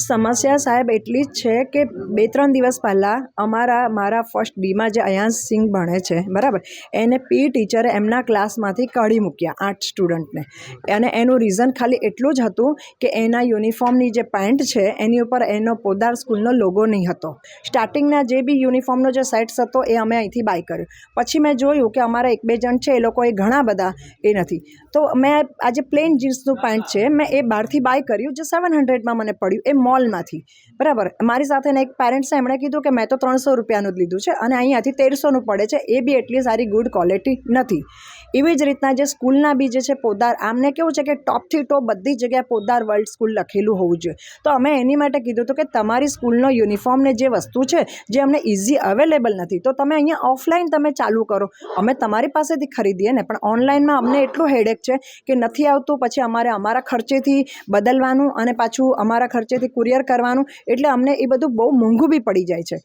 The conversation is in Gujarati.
સમસ્યા સાહેબ એટલી જ છે કે 2-3 દિવસ પહેલાં મારા ફર્સ્ટ બીમાં જે અયાંશ સિંહ ભણે છે બરાબર, એને પી ટીચરે એમના ક્લાસમાંથી કાઢી મૂક્યા 8 સ્ટુડન્ટને. અને એનું રીઝન ખાલી એટલું જ હતું કે એના યુનિફોર્મની જે પેન્ટ છે એની ઉપર એનો પોદ્દાર સ્કૂલનો લોગો નહીં હતો. સ્ટાર્ટિંગના જે બી યુનિફોર્મનો જે સેટ્સ હતો એ અમે અહીંથી બાય કર્યો. પછી મેં જોયું કે અમારા 1-2 જણ છે એ લોકોએ ઘણા બધા એ નથી, તો મેં આજે પ્લેન જીન્સનું પેન્ટ છે મેં એ બહારથી બાય કર્યું જે 700માં મને પડ્યું, એ મોલમાંથી. બરાબર, મારી સાથેના એક પેરેન્ટ્સ છે એમણે કીધું કે મેં તો 300 રૂપિયાનું જ લીધું છે અને અહીંયાથી 1300નું પડે છે, એ બી એટલી સારી ગુડ ક્વોલિટી નથી. એવી જ રીતના જે સ્કૂલના બી જે છે પોદ્દાર, આમને કેવું છે કે ટોપથી ટોપ બધી જગ્યાએ પોદ્દાર વર્લ્ડ સ્કૂલ લખેલું હોવું જોઈએ. તો અમે એની માટે કીધું હતું કે તમારી સ્કૂલનો યુનિફોર્મ ને જે વસ્તુ છે જે અમને ઇઝી અવેલેબલ નથી, તો તમે અહીંયા ઓફલાઈન તમે ચાલુ કરો, અમે તમારી પાસેથી ખરીદીએ ને. પણ ઓનલાઈનમાં અમને એટલું હેડેક છે કે નથી આવતું, પછી અમારે અમારા ખર્ચેથી બદલવાનું અને પાછું અમારા ખર્ચેથી કુરિયર કરવાનું, એટલે અમને એ બધું બહુ મોંઘું બી પડી જાય છે.